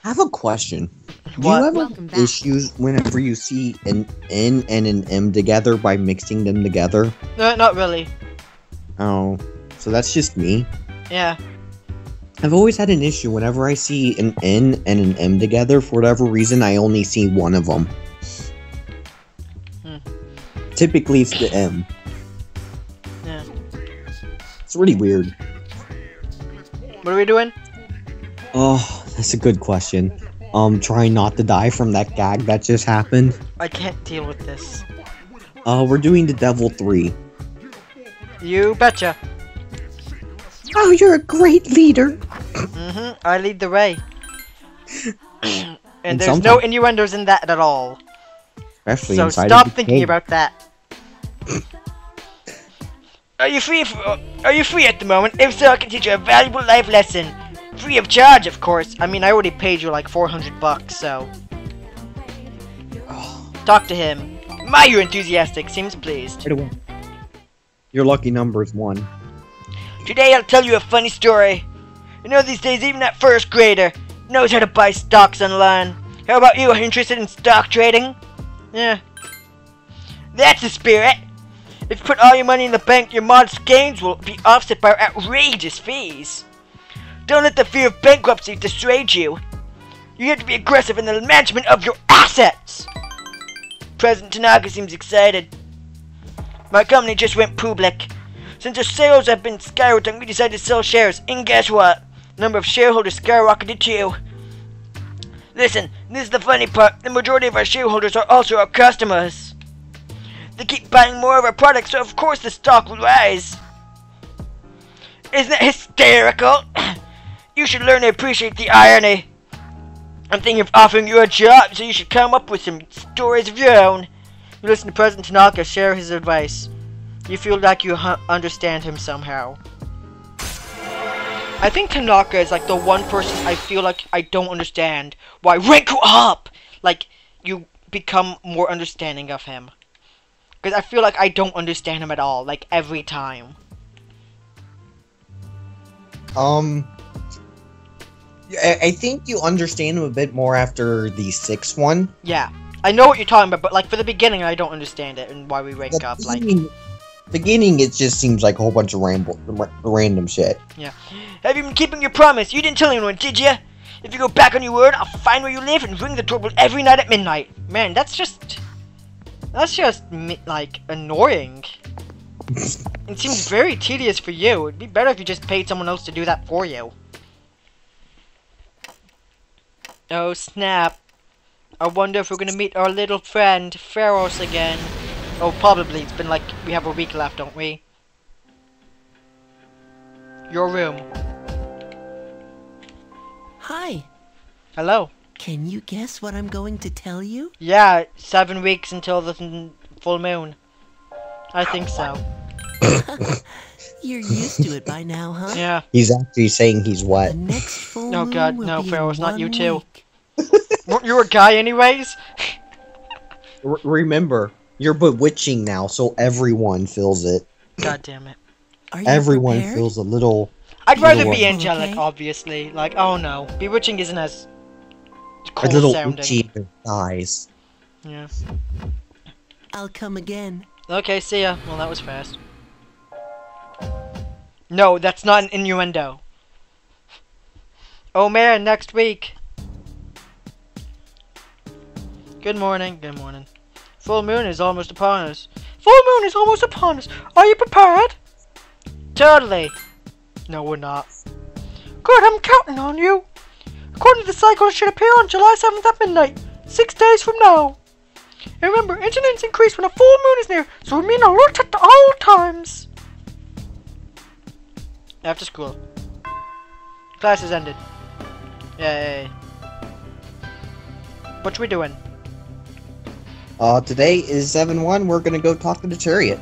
I have a question. Do What? you ever have issues whenever you see an N and an M together by mixing them together? No, not really. Oh, so that's just me. Yeah. I've always had an issue whenever I see an N and an M together. For whatever reason, I only see one of them. Typically, it's the M. Yeah. It's really weird. What are we doing? Oh, that's a good question. Trying not to die from that gag that just happened. I can't deal with this. We're doing the Devil 3. You betcha. Oh, you're a great leader. I lead the way. and there's sometimes- no innuendos in that at all. Especially So inside stop of the thinking cave. about that. Are you free at the moment? If so, I can teach you a valuable life lesson. Free of charge, of course. I mean, I already paid you like $400, so... Talk to him. My, you're enthusiastic. Seems pleased. Right away. Your lucky number is 1. Today I'll tell you a funny story. You know, these days even that first grader knows how to buy stocks online. How about you? Are you interested in stock trading? Yeah. That's the spirit. If you put all your money in the bank, your modest gains will be offset by outrageous fees. Don't let the fear of bankruptcy dissuade you. You have to be aggressive in the management of your assets. President Tanaka seems excited. My company just went public. Since our sales have been skyrocketing, we decided to sell shares. And guess what? The number of shareholders skyrocketed too. Listen, this is the funny part. The majority of our shareholders are also our customers. They keep buying more of our products, so of course the stock will rise. Isn't that hysterical? You should learn to appreciate the irony. I'm thinking of offering you a job, so you should come up with some stories of your own. You listen to President Tanaka share his advice. You feel like you understand him somehow. I think Tanaka is like the one person I feel like I don't understand. Why, rank up! Like, you become more understanding of him. Because I feel like I don't understand him at all, like, every time. I think you understand him a bit more after the 6th one. Yeah. I know what you're talking about, but, like, for the beginning, I don't understand it, and why we rank up, like... Beginning, it just seems like a whole bunch of random shit. Yeah. Have you been keeping your promise? You didn't tell anyone, did ya? If you go back on your word, I'll find where you live and ring the doorbell every night at midnight. Man, that's just, like, annoying. It seems very tedious for you. It'd be better if you just paid someone else to do that for you. Oh, snap. I wonder if we're gonna meet our little friend, Pharos, again. Oh, probably. It's been like, we have a week left, don't we? Your room. Hi. Hello. Can you guess what I'm going to tell you? Yeah, 7 weeks until the full moon. I think so. You're used to it by now, huh? Yeah. He's actually saying he's what? The next full Oh moon god, will no, be Pharos, in not you 1 too. week. Weren't you a guy anyways? Remember, you're bewitching now, so everyone feels it. God damn it. Are you Everyone prepared? feels a little... I'd rather Little be one. angelic, Okay. obviously. Like, oh no. Bewitching isn't as A cool little sounding. itchy in their eyes. Yeah. I'll come again. Okay, see ya. Well, that was fast. No, that's not an innuendo. Oh man, next week. Good morning. Good morning. Full moon is almost upon us. Full moon is almost upon us. Are you prepared? Totally. No, we're not. Good, I'm counting on you. According to the cycle, it should appear on July 7th at midnight, 6 days from now. And remember, incidents increase when a full moon is near, so remain alert at all times. After school. Class has ended. Yay. What we doing? Today is 7-1, we're gonna go talk to the Chariot.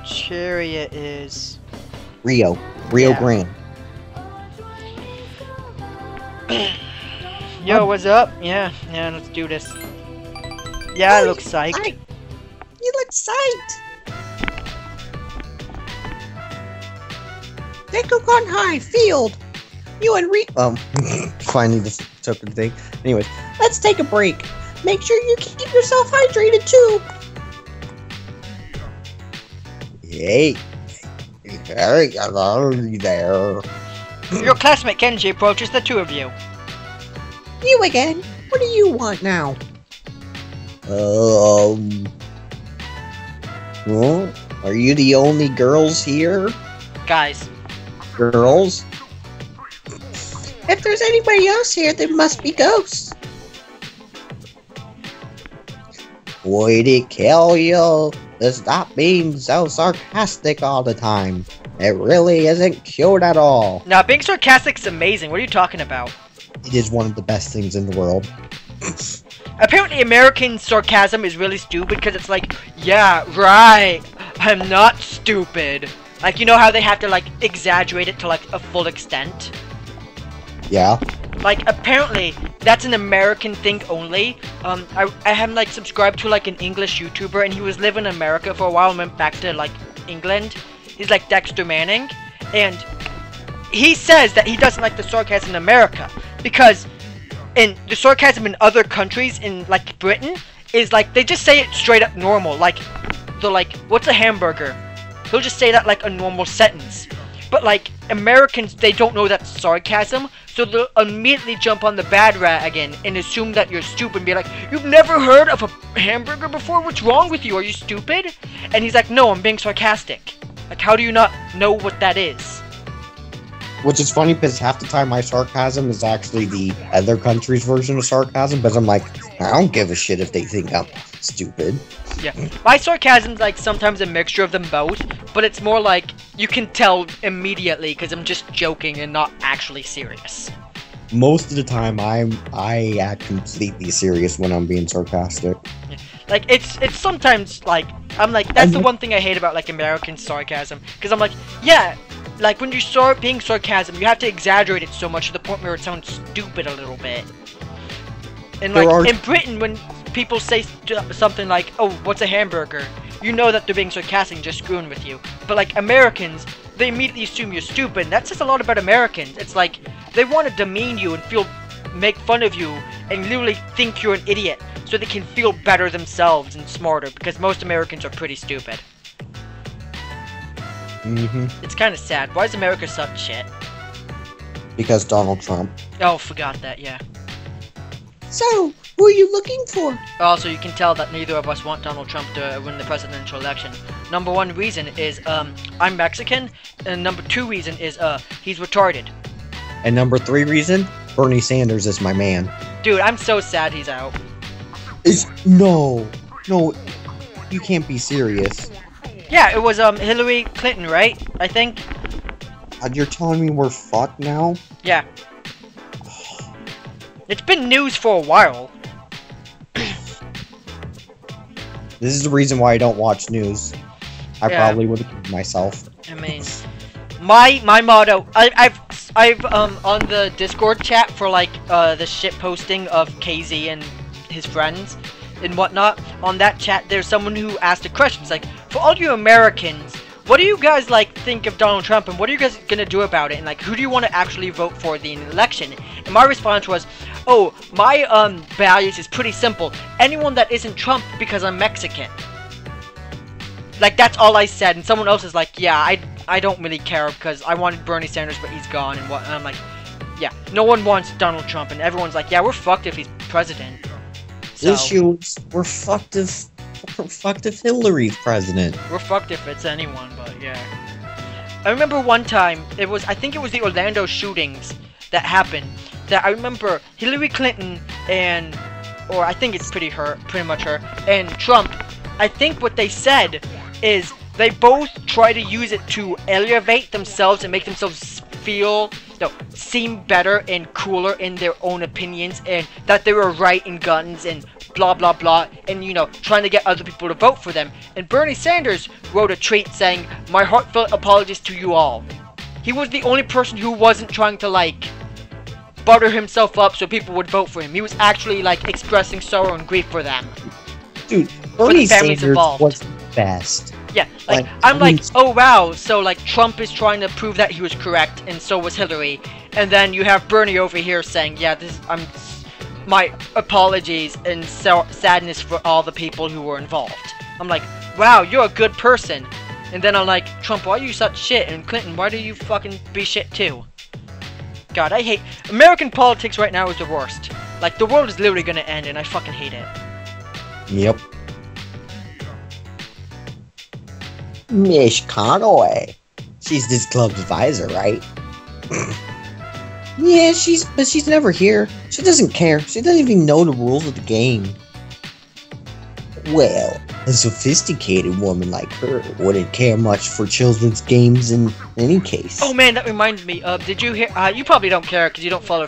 Chariot is... Rio Yeah. Grande. Yo, what's up? Yeah, let's do this. Yeah, I look psyched. You look psyched! Deku High Field! You and finally just took the thing. Anyways, let's take a break. Make sure you keep yourself hydrated too. Hey, hello there. Your classmate Kenji approaches the two of you. You again? What do you want now? Well, are you the only girls here? Guys. Girls? If there's anybody else here, there must be ghosts. Would it kill you to stop being so sarcastic all the time? It really isn't cute at all. Now, being sarcastic is amazing. What are you talking about? It is one of the best things in the world. Apparently, American sarcasm is really stupid because it's like, yeah, right, I'm not stupid. Like, you know how they have to, like, exaggerate it to, like, a full extent? Yeah. Like, apparently, that's an American thing only. I am, like, subscribed to, like, an English YouTuber, and he was living in America for a while and went back to, like, England. He's, like, Dexter Manning. And he says that he doesn't like the sarcasm in America because in the sarcasm in other countries, in, like, Britain, is, like, they just say it straight up normal. Like, they're like, what's a hamburger? He'll just say that like a normal sentence. But like, Americans, they don't know that's sarcasm, so they'll immediately jump on the bad rat again and assume that you're stupid and be like, you've never heard of a hamburger before? What's wrong with you? Are you stupid? And he's like, no, I'm being sarcastic. Like, how do you not know what that is? Which is funny because half the time my sarcasm is actually the other country's version of sarcasm, but I'm like, I don't give a shit if they think I'm stupid. Yeah, my sarcasm's like sometimes a mixture of them both, but it's more like you can tell immediately because I'm just joking and not actually serious. Most of the time, I act completely serious when I'm being sarcastic. Yeah. Like it's sometimes like I'm like that's the one thing I hate about like American sarcasm because I'm like yeah. Like, when you start being sarcasm, you have to exaggerate it so much to the point where it sounds stupid a little bit. And, like, in Britain, when people say something like, oh, what's a hamburger? You know that they're being sarcastic and just screwing with you. But, like, Americans, they immediately assume you're stupid. And that says a lot about Americans. It's like, they want to demean you and make fun of you and literally think you're an idiot so they can feel better themselves and smarter because most Americans are pretty stupid. It's kind of sad. Why is America such shit? Because Donald Trump. Oh, forgot that, yeah. So, who are you looking for? Also, you can tell that neither of us want Donald Trump to win the presidential election. Number one reason is, I'm Mexican, and number two reason is, he's retarded. And number three reason, Bernie Sanders is my man. Dude, I'm so sad he's out. No, you can't be serious. Yeah, it was, Hillary Clinton, right? I think? You're telling me we're fucked now? Yeah. It's been news for a while. This is the reason why I don't watch news. I probably would have killed myself. I mean, my motto, I've on the Discord chat for, like, the shit posting of KZ and his friends and whatnot, on that chat, there's someone who asked a question. It's like, for all you Americans, what do you guys, like, think of Donald Trump, and what are you guys gonna do about it? And, like, who do you want to actually vote for the election? And my response was, oh, my, values is pretty simple. Anyone that isn't Trump because I'm Mexican. Like, that's all I said, and someone else is like, yeah, I don't really care because I wanted Bernie Sanders, but he's gone, and what, and I'm like, yeah, no one wants Donald Trump, and everyone's like, yeah, we're fucked if he's president. So, issues. We're fucked if Hillary's president. We're fucked if it's anyone, but yeah. I remember one time, I think it was the Orlando shootings that happened, that I remember Hillary Clinton or I think it's pretty much her, and Trump, I think what they said is they both try to use it to elevate themselves and make themselves seem better and cooler in their own opinions, and that they were right in guns and blah blah blah, and trying to get other people to vote for them. And Bernie Sanders wrote a tweet saying, my heartfelt apologies to you all. He was the only person who wasn't trying to, like, butter himself up so people would vote for him. He was actually, like, expressing sorrow and grief for them. Dude, Bernie Sanders was the best. Yeah, like, I'm like, oh wow, so, like, Trump is trying to prove that he was correct, and so was Hillary, And then you have Bernie over here saying, yeah, my apologies and sadness for all the people who were involved. I'm like, wow, you're a good person. And then I'm like, Trump, why are you such shit? And Clinton, why do you fucking be shit too? God, I hate... American politics right now is the worst. Like, the world is literally gonna end, and I fucking hate it. Yep. Miss Conway. She's this club's advisor, right? Yeah, but she's never here. She doesn't care. She doesn't even know the rules of the game. Well, a sophisticated woman like her wouldn't care much for children's games in any case. Oh man, that reminded me. Did you hear? You probably don't care because you don't follow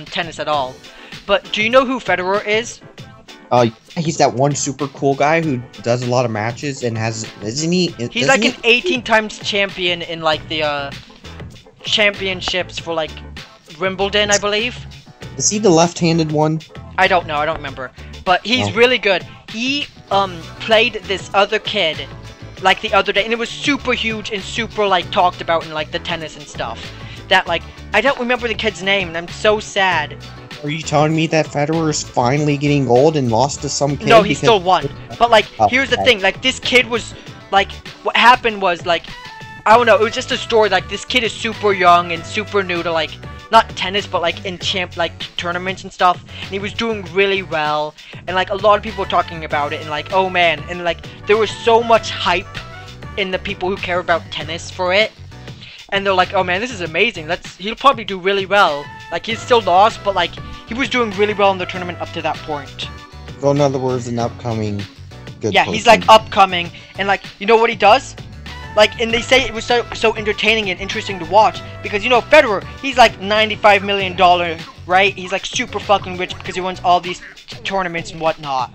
tennis at all. But do you know who Federer is? He's that one super cool guy who does a lot of matches and isn't he? He's like an 18 times champion in like the championships for like Wimbledon, I believe. Is he the left-handed one? I don't know, I don't remember. But he's really good. He played this other kid like the other day, and it was super huge and super like talked about in like the tennis and stuff. That like I don't remember the kid's name, and I'm so sad. Are you telling me that Federer is finally getting old and lost to some kid? No, he still won. But like, here's the thing: like, this kid was like, what happened was like, I don't know. It was just a story. Like, this kid is super young and super new to like, not tennis, but like in tournaments and stuff. And he was doing really well. And like, a lot of people were talking about it. And like, oh man, and like, there was so much hype in the people who care about tennis for it. And they're like, oh man, this is amazing. He'll probably do really well. Like, he's still lost, but like, he was doing really well in the tournament up to that point. So in other words, an upcoming good person. He's like upcoming, and like, you know what he does? Like, and they say it was so entertaining and interesting to watch, because you know, Federer, he's like $95 million, right? He's like super fucking rich because he wins all these tournaments and whatnot.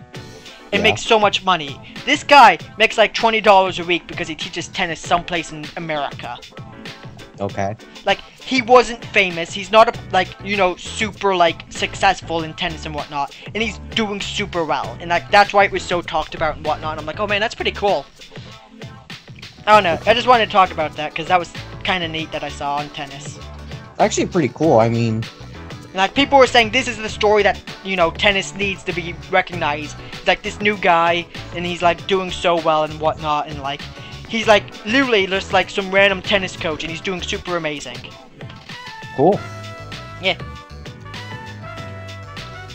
And makes so much money. This guy makes like $20 a week because he teaches tennis someplace in America. Okay. Like, he wasn't famous. He's not super like successful in tennis and whatnot, and he's doing super well. And like, that's why it was so talked about and whatnot. And I'm like, oh man, that's pretty cool. I don't know. I just wanted to talk about that because that was kind of neat that I saw on tennis. Actually, pretty cool. I mean, like, people were saying this is the story that, you know, tennis needs to be recognized. It's like this new guy, and he's like doing so well and whatnot, and like, he's like literally just like some random tennis coach, and he's doing super amazing. Cool. Yeah.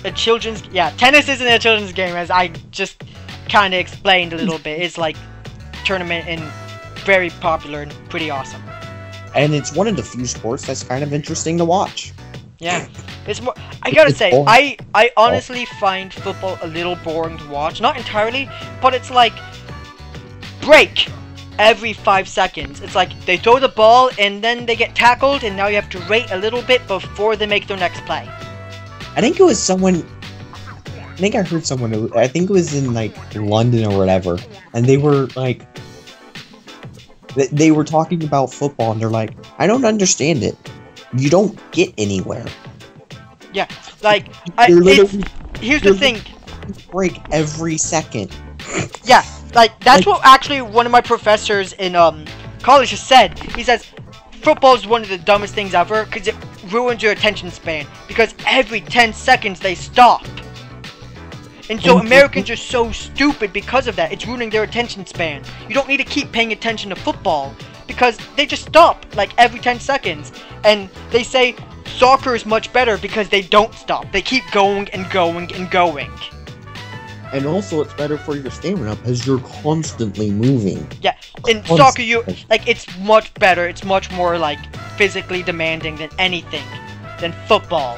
Tennis isn't a children's game, as I just kind of explained a little bit. It's like tournament and very popular and pretty awesome. And it's one of the few sports that's kind of interesting to watch. Yeah, it's more. I gotta say, I honestly find football a little boring to watch. Not entirely, but it's like break every 5 seconds. It's like they throw the ball and then they get tackled, and now you have to wait a little bit before they make their next play. I think it was someone. I think I heard someone. I think it was in like London or whatever, and they were like. They were talking about football, and they're like, I don't understand it. You don't get anywhere. Yeah, like, here's the thing. Break every second. Yeah, like, that's what actually one of my professors in college has said. He says, football is one of the dumbest things ever, because it ruins your attention span. Because every 10 seconds they stop. And so Americans are so stupid because of that. It's ruining their attention span. You don't need to keep paying attention to football, because they just stop, like, every 10 seconds. And they say soccer is much better because they don't stop. They keep going and going and going. And also, it's better for your stamina because you're constantly moving. Yeah, in soccer, it's much better. It's much more, like, physically demanding than anything, than football.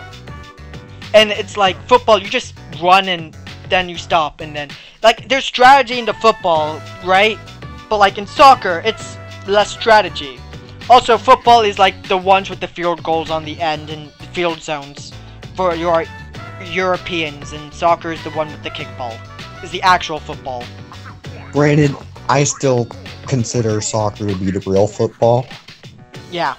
And it's like, football, you just run and then you stop, and then, like, there's strategy in the football, right? But, like, in soccer, it's less strategy. Also, football is like the ones with the field goals on the end and the field zones for your Europeans, and soccer is the one with the kickball. Is the actual football. Granted, I still consider soccer to be the real football. Yeah.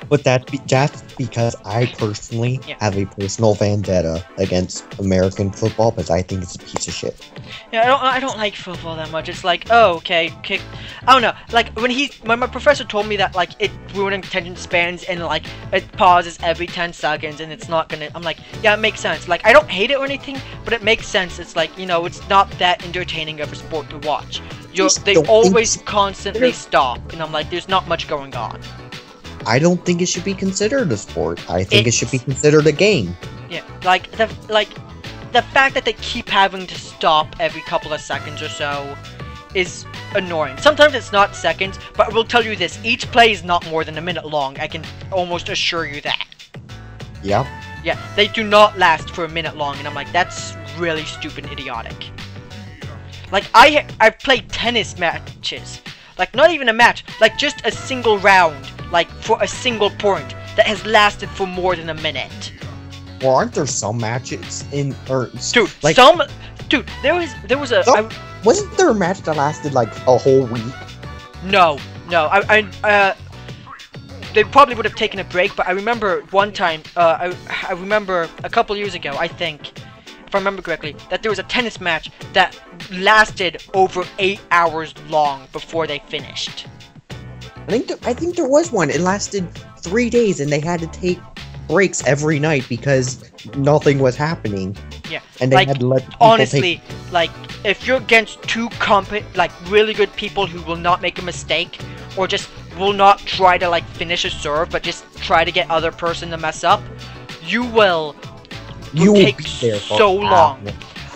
But that's because I personally Yeah. have a personal vendetta against American football because I think it's a piece of shit. Yeah, I don't like football that much. It's like, oh, okay, kick. I don't know. Like when my professor told me that like it ruining attention spans and like it pauses every 10 seconds and it's not gonna. I'm like, yeah, it makes sense. Like I don't hate it or anything, but it makes sense. It's like, you know, it's not that entertaining of a sport to watch. They always constantly stop, and I'm like, there's not much going on. I don't think it should be considered a sport. I think it should be considered a game. Yeah, like the fact that they keep having to stop every couple of seconds or so is annoying. Sometimes it's not seconds, but I will tell you this, each play is not more than a minute long. I can almost assure you that. Yep. Yeah, they do not last for a minute long, and I'm like, that's really stupid and idiotic. Like, I've played tennis matches. Like, not even a match, like just a single round, like for a single point, that has lasted for more than a minute. Well, aren't there some matches in, or Dude, like, dude, there was a, wasn't there a match that lasted like a whole week? No, they probably would have taken a break, but I remember one time, I remember a couple years ago, I think, if I remember correctly, that there was a tennis match that lasted over 8 hours long before they finished. I think there was one. It lasted 3 days, and they had to take breaks every night because nothing was happening. Yeah, and they like, had to let people honestly, like, if you're against two really good people who will not make a mistake, or just will not try to, like, finish a serve, but just try to get other person to mess up, you will take so long.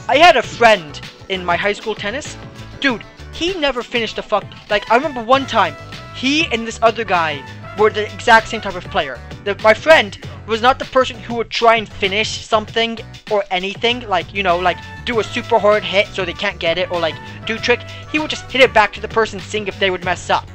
I had a friend in my high school tennis. Dude, he never finished a like, I remember one time, he and this other guy were the exact same type of player. My friend was not the person who would try and finish something or anything, like, you know, like, do a super hard hit so they can't get it, or, like, do a trick. He would just hit it back to the person, seeing if they would mess up.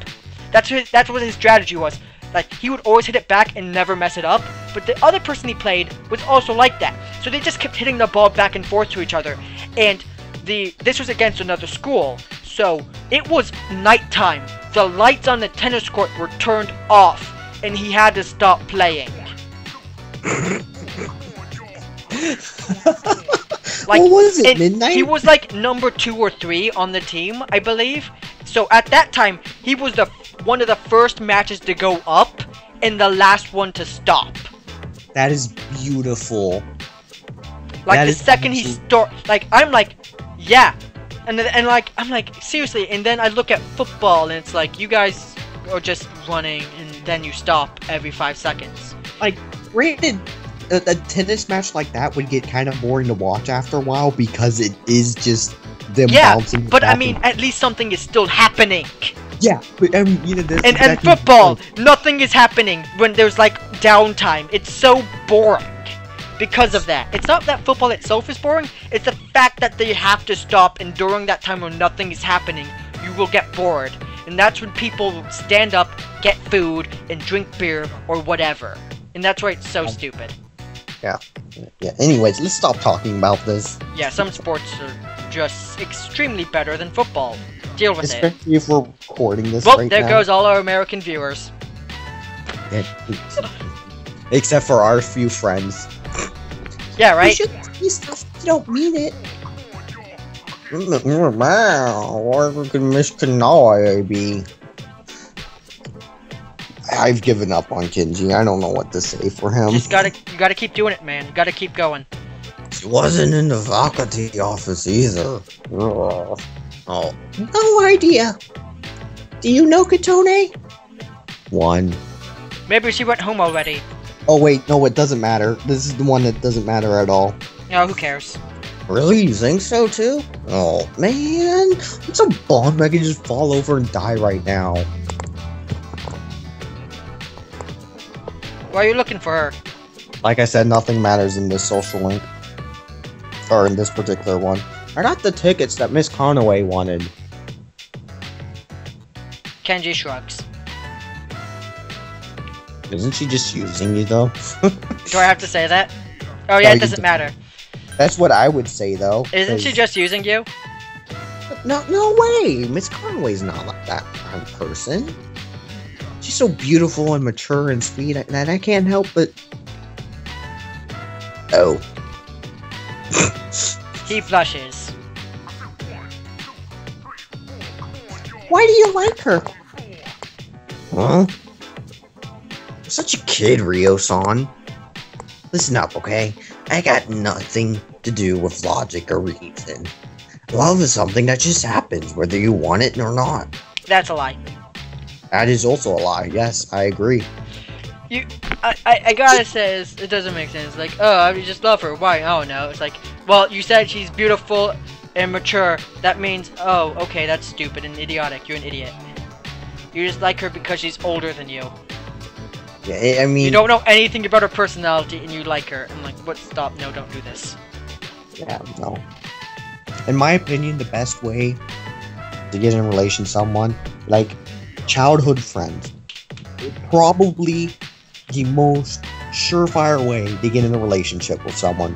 That's what his strategy was. Like, he would always hit it back and never mess it up, but the other person he played was also like that. So they just kept hitting the ball back and forth to each other, and this was against another school, so it was nighttime. The lights on the tennis court were turned off, and he had to stop playing. Like, what was it, midnight? He was like number 2 or 3 on the team, I believe. So at that time, he was one of the first matches to go up and the last one to stop. That is beautiful. Like, that the second he like, I'm like, yeah. And like, I'm like, seriously. And then I look at football and it's like, you guys are just running and then you stop every 5 seconds. Like, granted, a tennis match like that would get kind of boring to watch after a while because it is just them bouncing. But I mean, at least something is still happening. Yeah, but I mean, you know, this and football, nothing is happening when there's like downtime. It's so boring because of that. It's not that football itself is boring, it's the fact that they have to stop, and during that time when nothing is happening, you will get bored. And that's when people stand up, get food, and drink beer or whatever. And that's why it's so stupid. Yeah. Anyways, let's stop talking about this. Yeah, some sports are just extremely better than football. Deal with it. Especially if we're recording this well, right there now. goes all our American viewers. Yeah, except for our few friends. Yeah, right? You should say stuff if you don't mean it. Or can Miss Kanai be? I've given up on Kenji. I don't know what to say for him. You gotta keep doing it, man. You gotta keep going. He wasn't in the faculty office either. Oh, no idea. Do you know Katone? One. Maybe she went home already. Oh wait, no, it doesn't matter. This is the one that doesn't matter at all. Oh, who cares? Really? You think so too? Oh man, I'm so bummed I could just fall over and die right now. Why are you looking for her? Like I said, nothing matters in this social link. Or in this particular one. I got the tickets that Miss Conaway wanted. Kenji shrugs. Isn't she just using you though? Do I have to say that? Oh yeah, it doesn't matter. That's what I would say though. Isn't she just using you? No way! Miss Conaway's not like that kind of person. She's so beautiful and mature and sweet that I can't help but... Oh. He flushes. Why do you like her? Huh? You're such a kid, Ryo-san. Listen up, okay? I got nothing to do with logic or reason. Love is something that just happens, whether you want it or not. That's a lie. That is also a lie. Yes, I agree. I gotta say, it doesn't make sense. Like, oh, I just love her. Why? Oh, no. It's like, well, you said she's beautiful and mature. That means, oh, okay, that's stupid and idiotic. You're an idiot. You just like her because she's older than you. Yeah, I mean... You don't know anything about her personality and you like her. I'm like, what? Stop. No, don't do this. Yeah, no. In my opinion, the best way to get in a relation with someone, like, childhood friends, probably the most surefire way to get in a relationship with someone.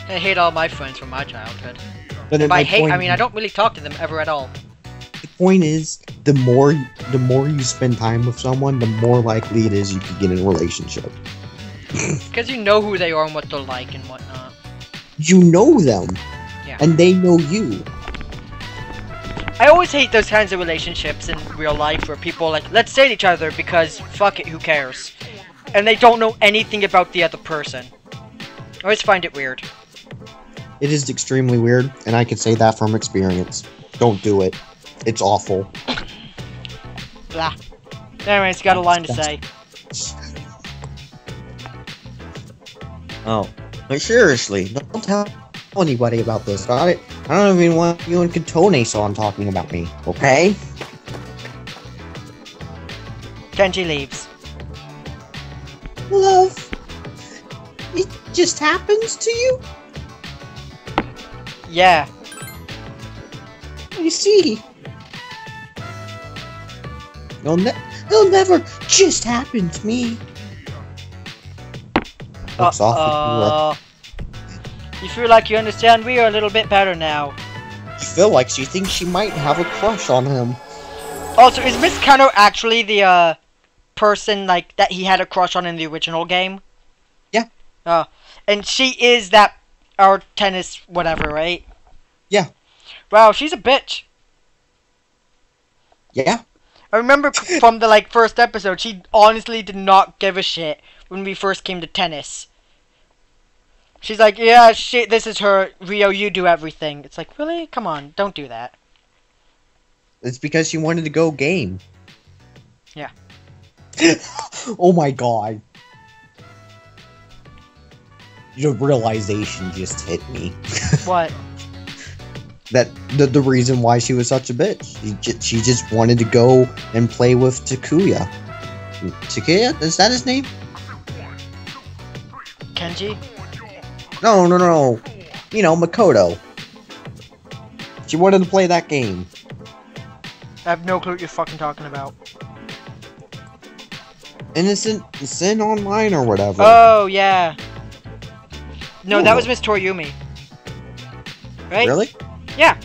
I hate all my friends from my childhood. But By hate, I mean I don't really talk to them ever at all. The point is, the more you spend time with someone, the more likely it is you can get in a relationship. Because you know who they are and what they're like and whatnot. You know them. Yeah. And they know you. I always hate those kinds of relationships in real life where people like, let's date each other because fuck it, who cares? And they don't know anything about the other person. I always find it weird. It is extremely weird, and I can say that from experience. Don't do it. It's awful. Blah. Anyways, got a line to say. Oh. But seriously, don't tell anybody about this, got it? I don't even want you and Katone-san talking about me, okay? Kenji leaves. Love, it just happens to you? Yeah. You see, it'll never just happen to me. Looks awful. You feel like you understand me a little bit better now. You feel like she thinks she might have a crush on him. Also, is Miss Kano actually the person like that he had a crush on in the original game? Yeah. And she is that our tennis whatever, right? Yeah. Wow, she's a bitch. Yeah. I remember from the first episode, she honestly did not give a shit when we first came to tennis. She's like, yeah, shit, this is her. Ryo, you do everything. It's like, really? Come on, don't do that. It's because she wanted to go game. Yeah. Oh my god. Your realization just hit me. What? That the reason why she was such a bitch. She just wanted to go and play with Takuya. Takuya? Is that his name? Kenji? No. You know, Makoto. She wanted to play that game. I have no clue what you're fucking talking about. Innocent Sin Online or whatever. Oh, yeah. No, that was Miss Toriumi. Right? Really? Yeah.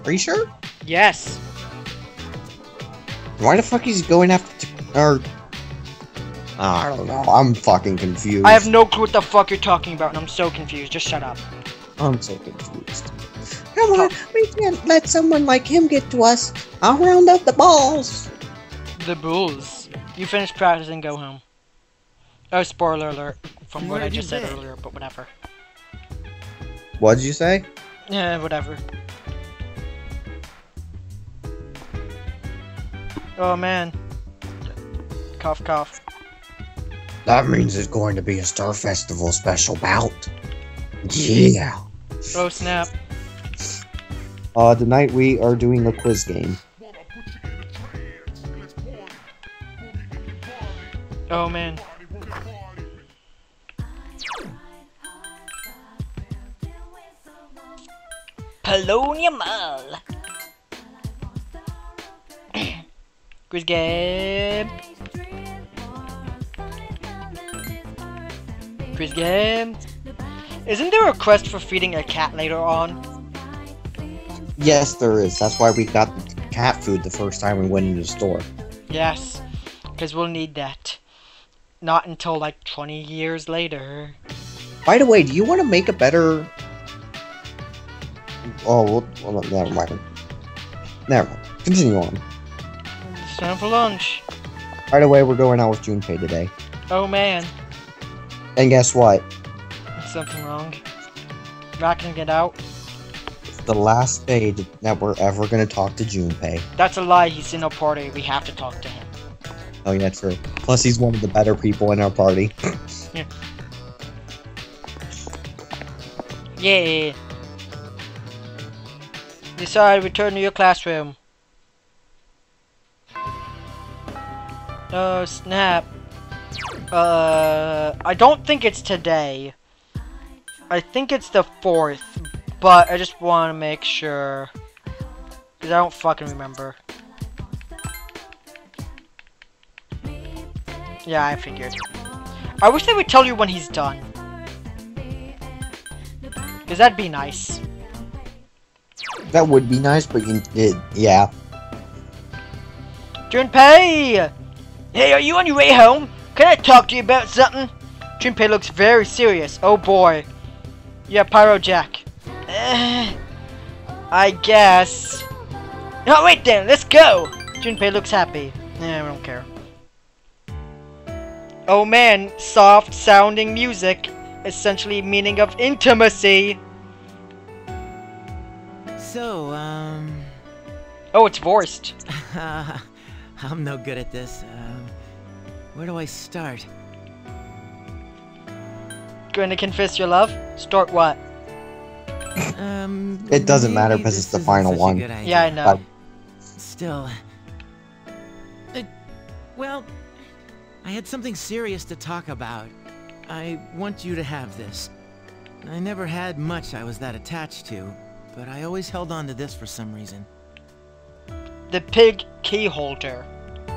Are you sure? Yes. Why the fuck is he going after I don't know. I'm fucking confused. I have no clue what the fuck you're talking about, and I'm so confused. Just shut up. I'm so confused. Come on, we can't let someone like him get to us. I'll round up the balls. The Bulls. You finish practicing, go home. Oh, spoiler alert from what I just said earlier, but whatever. What did you say? Yeah, whatever. Oh man. Cough, cough. That means it's going to be a Star Festival special bout. Yeah. Oh snap. Tonight we are doing a quiz game. Oh man. Polonia Mall. Quiz game. Quiz game. Isn't there a quest for feeding a cat later on? Yes, there is. That's why we got the cat food the first time we went into the store. Yes, because we'll need that. Not until like 20 years later. By the way, do you want to make a better... Oh, well, never mind. Never mind. Continue on. It's time for lunch. By the way, we're going out with Junpei today. Oh man, And guess what? is something wrong? Not gonna get out? It's the last day that we're ever going to talk to Junpei. That's a lie, he's in our party, we have to talk to him. Oh yeah, true. Plus, he's one of the better people in our party. Yeah. Yeah. Decide, return to your classroom. Oh, snap. I don't think it's today. I think it's the 4th, but I just want to make sure. Because I don't fucking remember. Yeah, I figured. I wish they would tell you when he's done. Because that'd be nice. That would be nice, but yeah. Junpei! Hey, are you on your way home? Can I talk to you about something? Junpei looks very serious. Oh boy. Yeah, Pyro Jack. I guess. Oh, wait then, let's go! Junpei looks happy. I don't care. Oh man, soft sounding music. Essentially meaning of intimacy. So, Oh, it's voiced. I'm no good at this. Where do I start? Going to confess your love? Start what? It doesn't matter maybe because it's this the final isn't such a one. good idea. Yeah, I know. Still. Well, I had something serious to talk about. I want you to have this. I never had much I was that attached to, but I always held on to this for some reason. The pig key holder.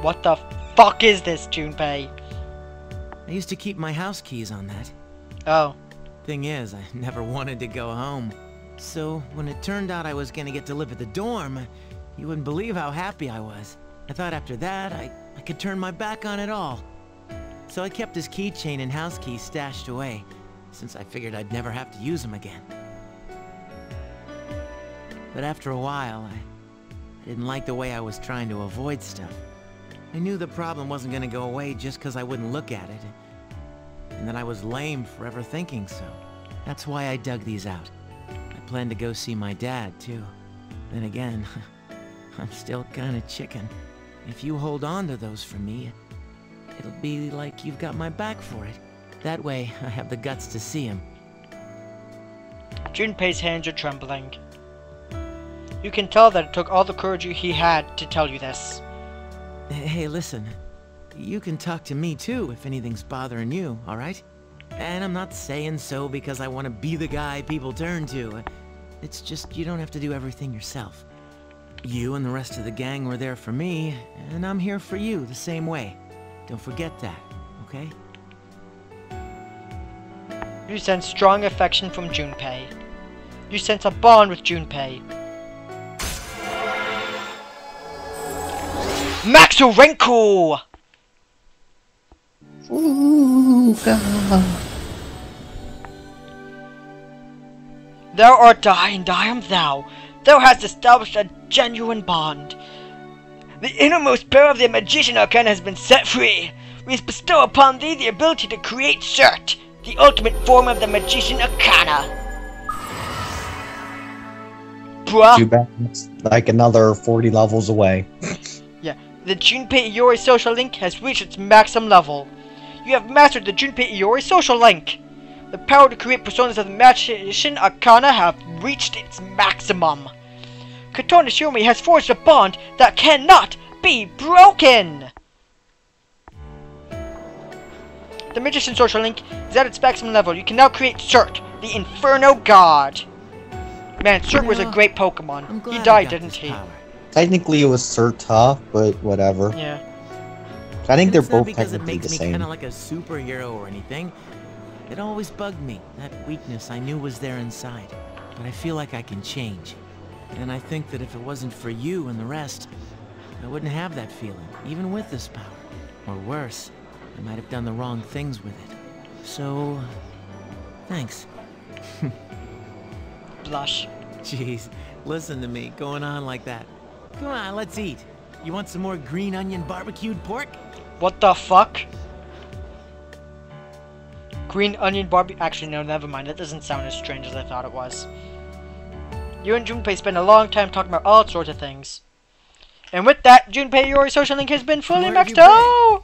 What the fuck is this, Junpei? I used to keep my house keys on that. Oh. Thing is, I never wanted to go home. So, when it turned out I was gonna get to live at the dorm, you wouldn't believe how happy I was. I thought after that, I could turn my back on it all. So I kept his keychain and house keys stashed away, since I figured I'd never have to use them again. But after a while, I didn't like the way I was trying to avoid stuff. I knew the problem wasn't gonna go away just because I wouldn't look at it, and that I was lame for ever thinking so. That's why I dug these out. I plan to go see my dad, too. Then again, I'm still kinda chicken. If you hold on to those for me, it'll be like you've got my back for it. That way, I have the guts to see him. Junpei's hands are trembling. You can tell that it took all the courage he had to tell you this. Hey, listen. You can talk to me too if anything's bothering you, alright? And I'm not saying so because I want to be the guy people turn to. It's just you don't have to do everything yourself. You and the rest of the gang were there for me, and I'm here for you the same way. Don't forget that, okay? You sense strong affection from Junpei. You sense a bond with Junpei. Maxo Renko! Ooh, God. Thou art I, and I am thou. Thou hast established a genuine bond. The innermost power of the Magician Arcana has been set free. We bestow upon thee the ability to create Cert, the ultimate form of the Magician Arcana. Bruh. Too bad it's like another 40 levels away. Yeah, the Junpei Iori social link has reached its maximum level. You have mastered the Junpei Iori social link. The power to create personas of the Magician Arcana have reached its maximum. Katona Shirumi has forged a bond that cannot be broken! The Magician social link is at its maximum level. You can now create Cert, the Inferno God. Man, Cert was a great Pokemon. He died, didn't he? Technically, it was Sir Tough, but whatever. Yeah. I think they're It's not both because it technically makes the me same. kind of like a superhero or anything. It always bugged me, that weakness I knew was there inside. But I feel like I can change. And I think that if it wasn't for you and the rest, I wouldn't have that feeling, even with this power. Or worse, I might have done the wrong things with it. So, thanks. Blush. Jeez, listen to me, going on like that. Come on, let's eat. You want some more green onion barbecued pork? What the fuck? Green onion barbecue. Actually, no, never mind. That doesn't sound as strange as I thought it was. You and Junpei spend a long time talking about all sorts of things. And with that, Junpei, your social link has been fully Where have maxed you been? out!